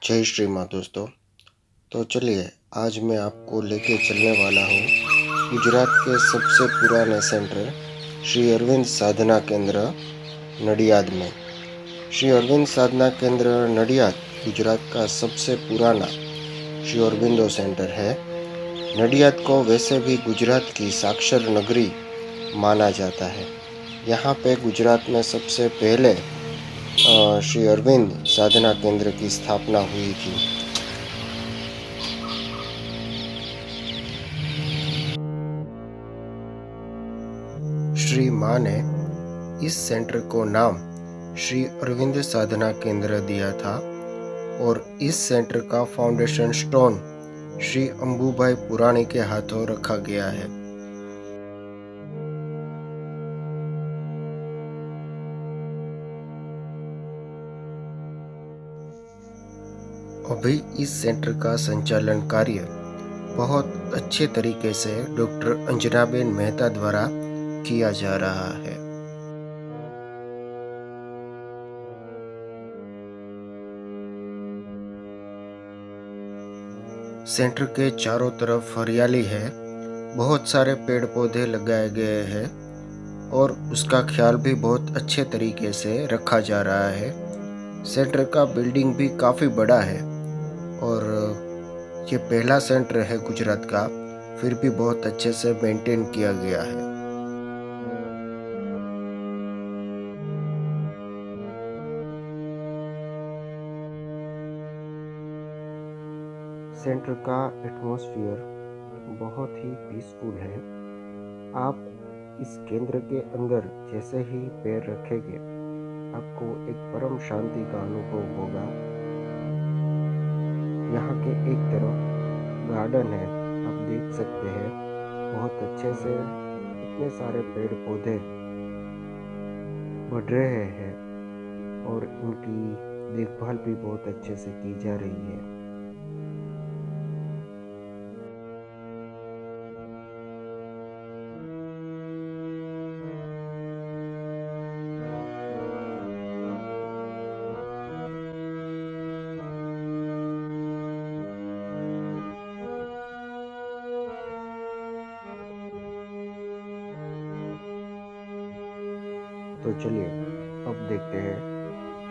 जय श्री माँ दोस्तों। तो चलिए आज मैं आपको लेके चलने वाला हूँ गुजरात के सबसे पुराने सेंटर श्री अरविंद साधना केंद्र नडियाद में। श्री अरविंद साधना केंद्र नडियाद गुजरात का सबसे पुराना श्री अरविंदो सेंटर है। नडियाद को वैसे भी गुजरात की साक्षर नगरी माना जाता है। यहाँ पे गुजरात में सबसे पहले श्री अरविंद साधना केंद्र की स्थापना हुई थी। श्री माँ ने इस सेंटर को नाम श्री अरविंद साधना केंद्र दिया था और इस सेंटर का फाउंडेशन स्टोन श्री अंबुभाई पुराणी के हाथों रखा गया है। अभी इस सेंटर का संचालन कार्य बहुत अच्छे तरीके से डॉक्टर अंजनाबेन मेहता द्वारा किया जा रहा है। सेंटर के चारों तरफ हरियाली है, बहुत सारे पेड़ पौधे लगाए गए हैं और उसका ख्याल भी बहुत अच्छे तरीके से रखा जा रहा है। सेंटर का बिल्डिंग भी काफ़ी बड़ा है और ये पहला सेंटर है गुजरात का, फिर भी बहुत अच्छे से मेंटेन किया गया है। सेंटर का एटमॉस्फेयर बहुत ही पीसफुल है। आप इस केंद्र के अंदर जैसे ही पैर रखेंगे आपको एक परम शांति का अनुभव होगा। यहाँ के एक तरफ गार्डन है, आप देख सकते हैं बहुत अच्छे से इतने सारे पेड़ पौधे बढ़ रहे हैं और इनकी देखभाल भी बहुत अच्छे से की जा रही है। तो चलिए अब देखते हैं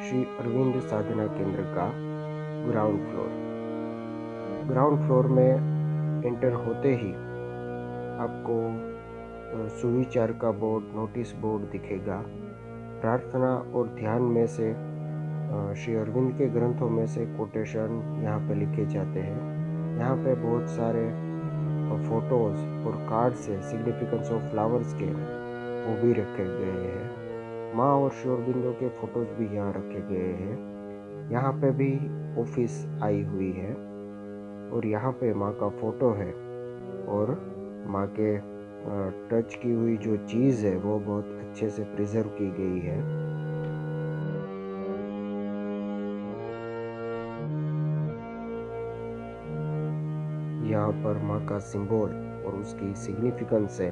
श्री अरविंद साधना केंद्र का ग्राउंड फ्लोर। ग्राउंड फ्लोर में एंटर होते ही आपको सुविचार का बोर्ड, नोटिस बोर्ड दिखेगा। प्रार्थना और ध्यान में से श्री अरविंद के ग्रंथों में से कोटेशन यहाँ पे लिखे जाते हैं। यहाँ पे बहुत सारे फोटोज और कार्ड्स है, सिग्निफिकेंस ऑफ फ्लावर्स के, वो भी रखे गए हैं। माँ और श्री अरविंदो के फोटोज भी यहाँ रखे गए हैं। यहाँ पे भी ऑफिस आई हुई है और यहाँ पे माँ का फोटो है और माँ के टच की हुई जो चीज़ है वो बहुत अच्छे से प्रिजर्व की गई है। यहाँ पर माँ का सिंबल और उसकी सिग्निफिकेंस है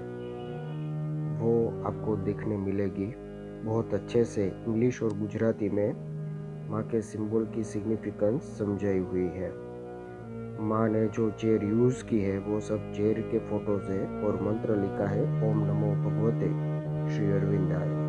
वो आपको देखने मिलेगी। बहुत अच्छे से इंग्लिश और गुजराती में माँ के सिंबल की सिग्निफिकेंस समझाई हुई है। माँ ने जो चेयर यूज़ की है वो सब चेयर के फोटोज है और मंत्र लिखा है ओम नमो भगवते श्री अरविंदाय।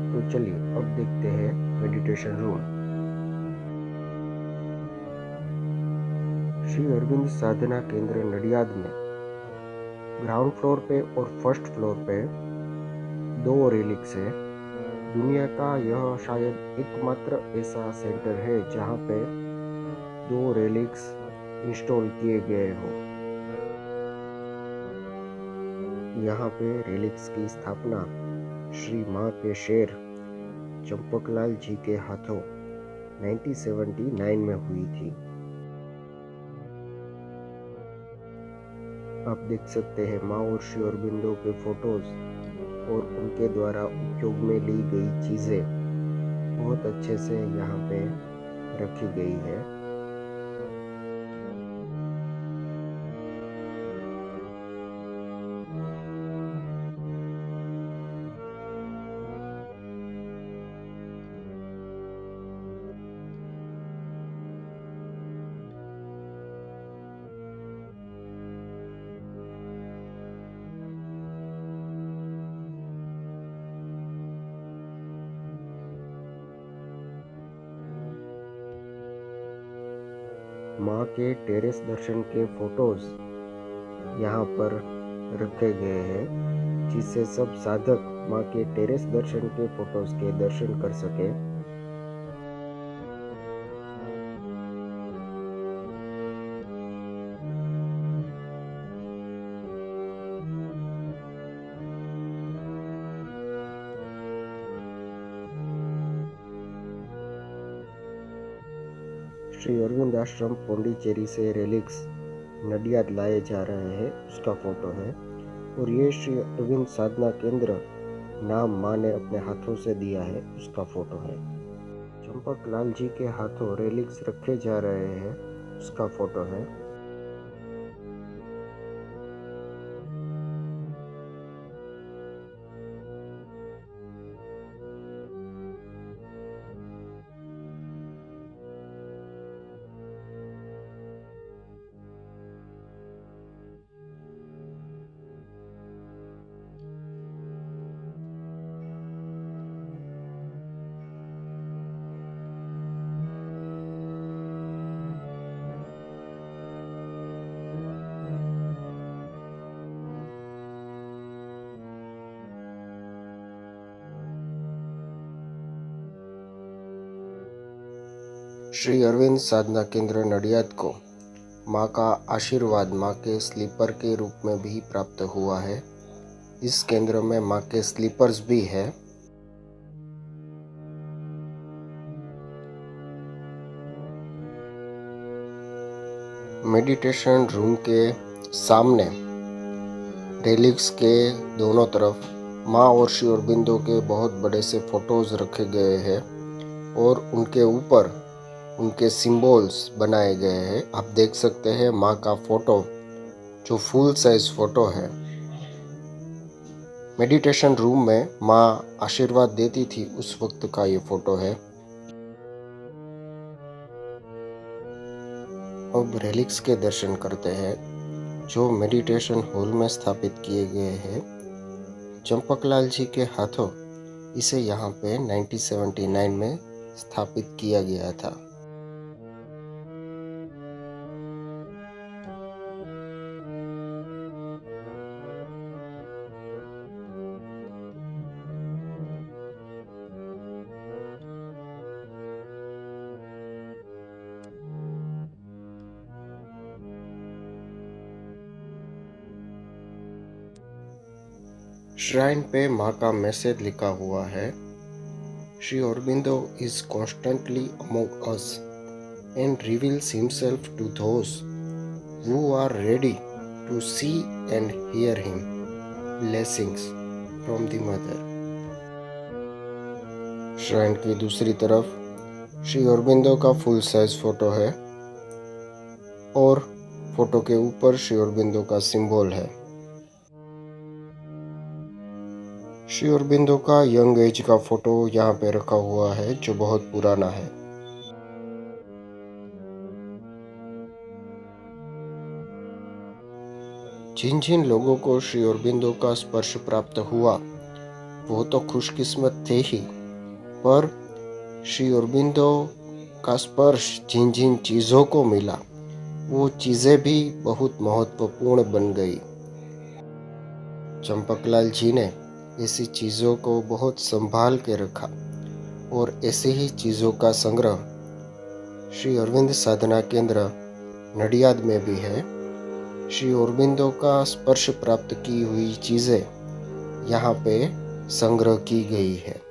तो चलिए अब देखते हैं मेडिटेशन रूम। श्री अरविंद साधना केंद्र नडियाद में ग्राउंड फ्लोर पे और फर्स्ट फ्लोर पे 2 रेलिक्स है। दुनिया का यह शायद एकमात्र ऐसा सेंटर है जहाँ पे 2 रेलिक्स इंस्टॉल किए गए हों। यहाँ पे रेलिक्स की स्थापना श्री माँ के शेर चंपकलाल जी के हाथों 1979 में हुई थी। आप देख सकते हैं माँ और श्री अरबिंदो के फोटोज और उनके द्वारा उपयोग में ली गई चीज़ें बहुत अच्छे से यहाँ पे रखी गई है। माँ के टेरेस दर्शन के फोटोज यहाँ पर रखे गए हैं जिससे सब साधक माँ के टेरेस दर्शन के फोटोज के दर्शन कर सके। श्री अरविंद आश्रम पौंडीचेरी से रेलिक्स नडियाद लाए जा रहे हैं, उसका फोटो है। और ये श्री अरविंद साधना केंद्र नाम माँ ने अपने हाथों से दिया है, उसका फोटो है। चंपकलाल जी के हाथों रेलिक्स रखे जा रहे हैं, उसका फोटो है। श्री अरविंद साधना केंद्र नडियाद को माँ का आशीर्वाद माँ के स्लीपर के रूप में भी प्राप्त हुआ है। इस केंद्र में माँ के स्लीपर्स भी है। मेडिटेशन रूम के सामने रेलिक्स के दोनों तरफ माँ और श्री अरबिंदो के बहुत बड़े से फोटोज रखे गए हैं और उनके ऊपर उनके सिंबल्स बनाए गए हैं। आप देख सकते हैं माँ का फोटो जो फुल साइज फोटो है। मेडिटेशन रूम में माँ आशीर्वाद देती थी उस वक्त का ये फोटो है। अब रेलिक्स के दर्शन करते हैं जो मेडिटेशन हॉल में स्थापित किए गए हैं। चंपकलाल जी के हाथों इसे यहाँ पे 1979 में स्थापित किया गया था। श्राइन पे माँ का मैसेज लिखा हुआ है, Shri Aurobindo is constantly among us and reveals himself to those who are ready to see and hear him. Blessings from the Mother. Shrine की दूसरी तरफ श्री अरबिंदो का फुल साइज फोटो है और फोटो के ऊपर श्री अरबिंदो का सिंबल है। श्री अरबिंदो का यंग एज का फोटो यहाँ पे रखा हुआ है जो बहुत पुराना है। जिन जिन लोगों को श्री अरबिंदो का स्पर्श प्राप्त हुआ वो तो खुशकिस्मत थे ही, पर श्री अरबिंदो का स्पर्श जिन जिन चीज़ों को मिला वो चीज़ें भी बहुत महत्वपूर्ण बन गई। चंपकलाल जी ने ऐसी चीज़ों को बहुत संभाल के रखा और ऐसे ही चीज़ों का संग्रह श्री अरविंद साधना केंद्र नडियाद में भी है। श्री अरबिंदो का स्पर्श प्राप्त की हुई चीज़ें यहाँ पे संग्रह की गई है।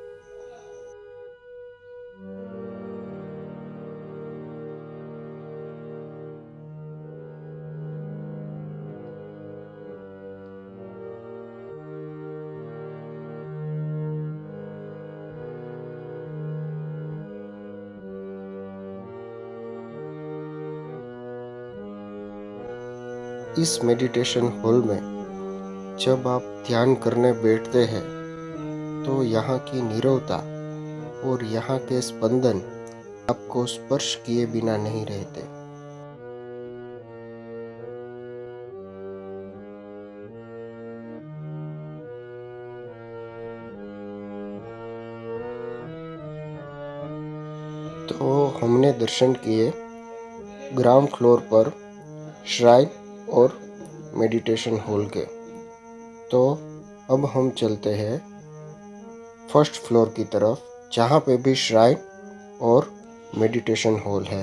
इस मेडिटेशन हॉल में जब आप ध्यान करने बैठते हैं तो यहाँ की नीरवता और यहाँ के स्पंदन आपको स्पर्श किए बिना नहीं रहते। तो हमने दर्शन किए ग्राउंड फ्लोर पर श्राइन और मेडिटेशन हॉल के। तो अब हम चलते हैं फर्स्ट फ्लोर की तरफ, जहाँ पे भी श्राइन और मेडिटेशन हॉल है।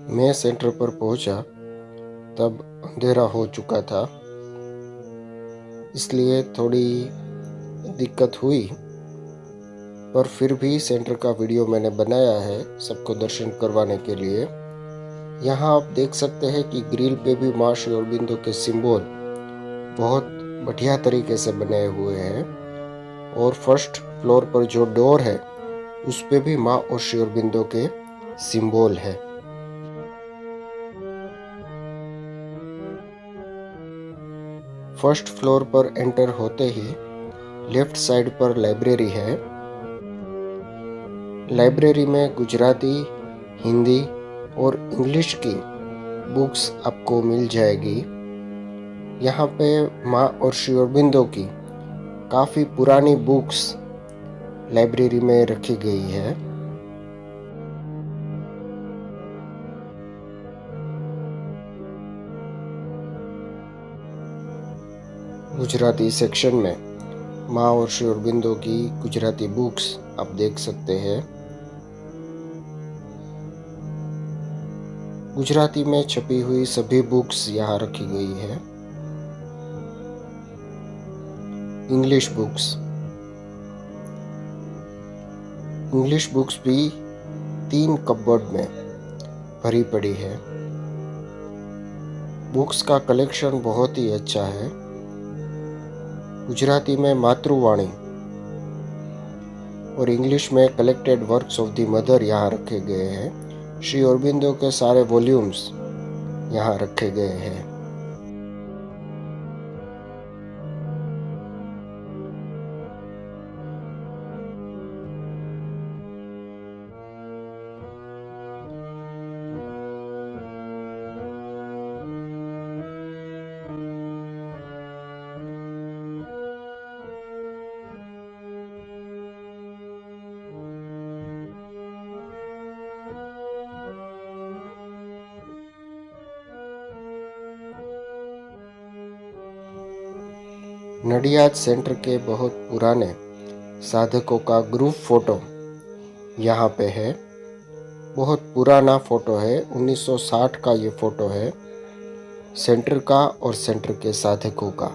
मैं सेंटर पर पहुंचा तब अंधेरा हो चुका था, इसलिए थोड़ी दिक्कत हुई, पर फिर भी सेंटर का वीडियो मैंने बनाया है सबको दर्शन करवाने के लिए। यहाँ आप देख सकते हैं कि ग्रिल पे भी माँ श्री अरबिंदो के सिंबल बहुत बढ़िया तरीके से बने हुए हैं, और फर्स्ट फ्लोर पर जो डोर है उस पे भी माँ और श्री अरबिंदो के सिंबल है। फर्स्ट फ्लोर पर एंटर होते ही लेफ्ट साइड पर लाइब्रेरी है। लाइब्रेरी में गुजराती, हिंदी और इंग्लिश की बुक्स आपको मिल जाएगी। यहाँ पे माँ और श्री अरबिंदो की काफ़ी पुरानी बुक्स लाइब्रेरी में रखी गई है। गुजराती सेक्शन में माँ और श्री अरबिंदो की गुजराती बुक्स आप देख सकते हैं। गुजराती में छपी हुई सभी बुक्स यहाँ रखी गई है। इंग्लिश बुक्स भी 3 कपबोर्ड में भरी पड़ी है। बुक्स का कलेक्शन बहुत ही अच्छा है। गुजराती में मातृवाणी और इंग्लिश में collected works of the mother यहाँ रखे गए हैं। श्री अरबिंदो के सारे वॉल्यूम्स यहाँ रखे गए हैं। नडियाद सेंटर के बहुत पुराने साधकों का ग्रुप फोटो यहाँ पे है। बहुत पुराना फोटो है, 1960 का ये फोटो है, सेंटर का और सेंटर के साधकों का।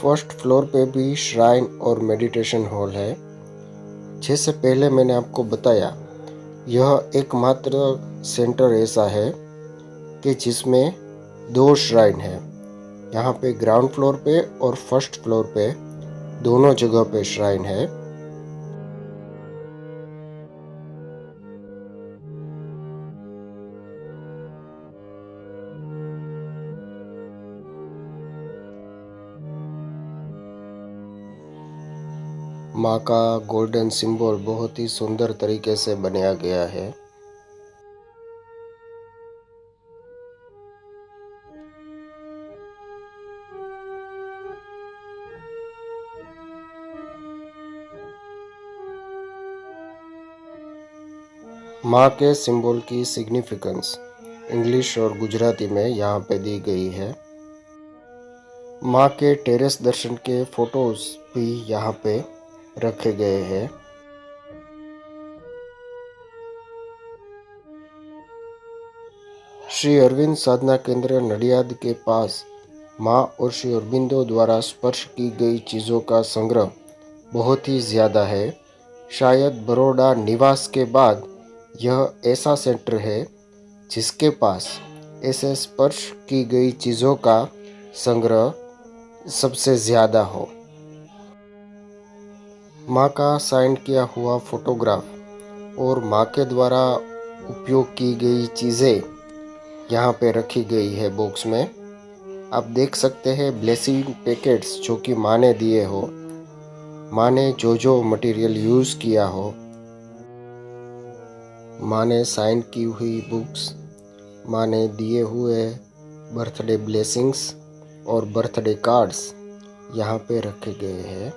फर्स्ट फ्लोर पे भी श्राइन और मेडिटेशन हॉल है। जैसे पहले मैंने आपको बताया, यह एकमात्र सेंटर ऐसा है कि जिसमें 2 श्राइन है। यहाँ पे ग्राउंड फ्लोर पे और फर्स्ट फ्लोर पे दोनों जगह पे श्राइन है। माँ का गोल्डन सिंबल बहुत ही सुंदर तरीके से बनाया गया है। माँ के सिंबल की सिग्निफिकेंस इंग्लिश और गुजराती में यहाँ पे दी गई है। माँ के टेरेस दर्शन के फोटोज भी यहाँ पे रखे गए हैं। श्री अरविंद साधना केंद्र नडियाद के पास माँ और श्री अरविंदो द्वारा स्पर्श की गई चीज़ों का संग्रह बहुत ही ज़्यादा है। शायद बड़ौदा निवास के बाद यह ऐसा सेंटर है जिसके पास ऐसे स्पर्श की गई चीज़ों का संग्रह सबसे ज़्यादा हो। माँ का साइन किया हुआ फोटोग्राफ और माँ के द्वारा उपयोग की गई चीज़ें यहाँ पे रखी गई है बॉक्स में। आप देख सकते हैं ब्लेसिंग पैकेट्स जो कि माँ ने दिए हो, माँ ने जो जो मटेरियल यूज़ किया हो, माँ ने साइन की हुई बुक्स, माँ ने दिए हुए बर्थडे ब्लेसिंग्स और बर्थडे कार्ड्स यहाँ पे रखे गए हैं।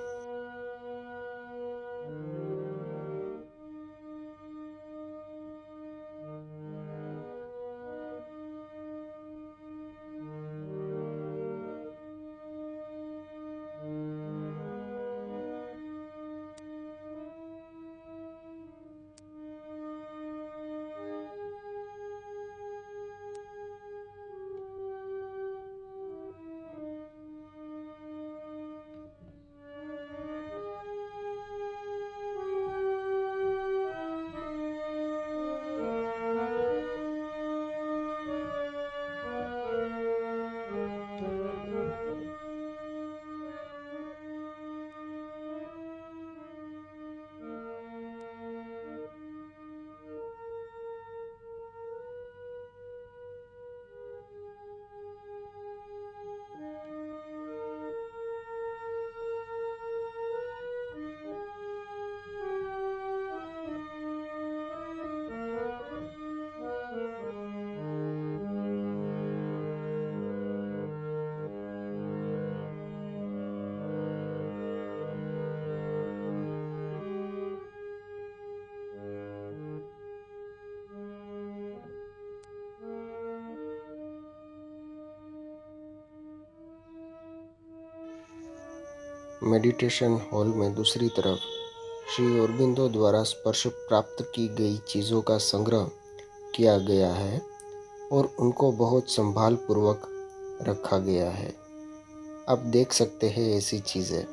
मेडिटेशन हॉल में दूसरी तरफ श्री अरबिंदो द्वारा स्पर्श प्राप्त की गई चीज़ों का संग्रह किया गया है और उनको बहुत संभाल पूर्वक रखा गया है। आप देख सकते हैं ऐसी चीज़ें।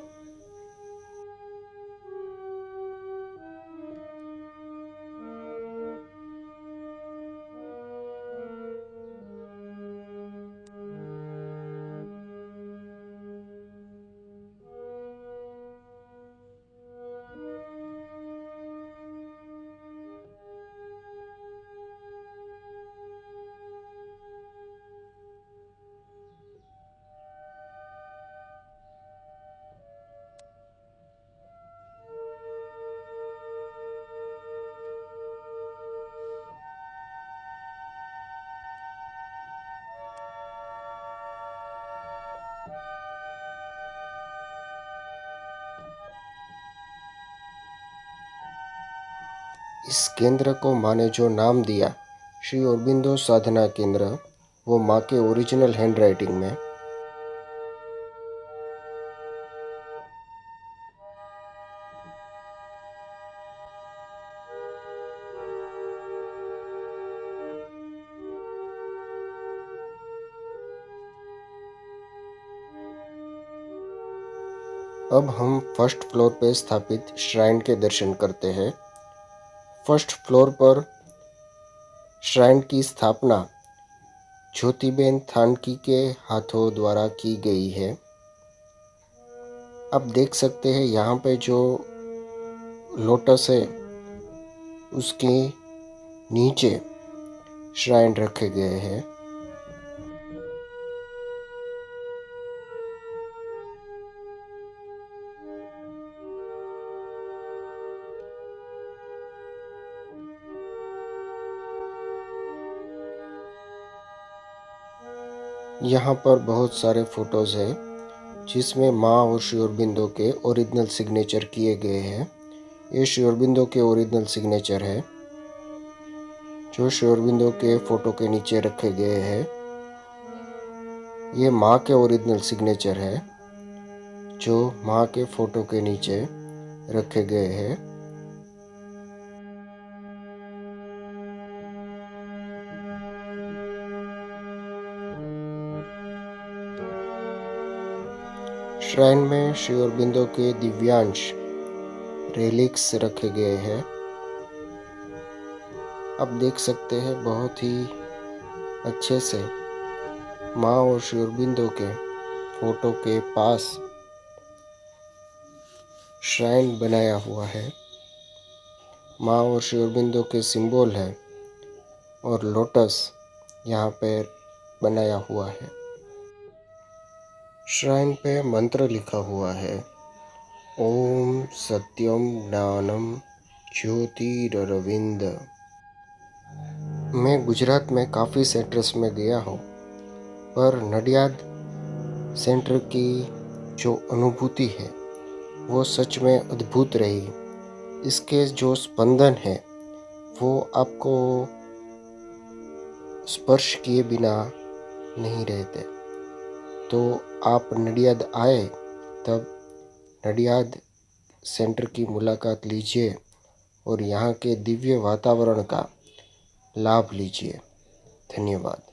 इस केंद्र को माँ ने जो नाम दिया श्री अरबिंदो साधना केंद्र, वो माँ के ओरिजिनल हैंड राइटिंग में। अब हम फर्स्ट फ्लोर पे स्थापित श्राइन के दर्शन करते हैं। फर्स्ट फ्लोर पर श्राइन की स्थापना ज्योतिबेन थानकी के हाथों द्वारा की गई है। आप देख सकते हैं यहाँ पे जो लोटस है उसके नीचे श्राइन रखे गए हैं। यहाँ पर बहुत सारे फोटोज़ हैं जिसमें माँ और श्री अरबिंदो के ओरिजिनल सिग्नेचर किए गए हैं। ये श्री अरबिंदो के ओरिजिनल सिग्नेचर है जो श्री अरबिंदो के फ़ोटो के नीचे रखे गए हैं। ये माँ के ओरिजिनल सिग्नेचर है जो माँ के फोटो के नीचे रखे गए हैं। श्राइन में श्री अरबिंदो के दिव्यांश रेलिक्स रखे गए हैं। आप देख सकते हैं बहुत ही अच्छे से माँ और श्री अरबिंदो के फोटो के पास श्राइन बनाया हुआ है। माँ और श्री अरबिंदो के सिंबल है और लोटस यहाँ पर बनाया हुआ है। श्राइन पे मंत्र लिखा हुआ है, ओम सत्यम ज्ञानम ज्योतिरविंद। मैं गुजरात में काफ़ी सेंटर्स में गया हूँ, पर नडियाद सेंटर की जो अनुभूति है वो सच में अद्भुत रही। इसके जो स्पंदन है वो आपको स्पर्श किए बिना नहीं रहते। तो आप नडियाद आए तब नडियाद सेंटर की मुलाकात लीजिए और यहाँ के दिव्य वातावरण का लाभ लीजिए। धन्यवाद।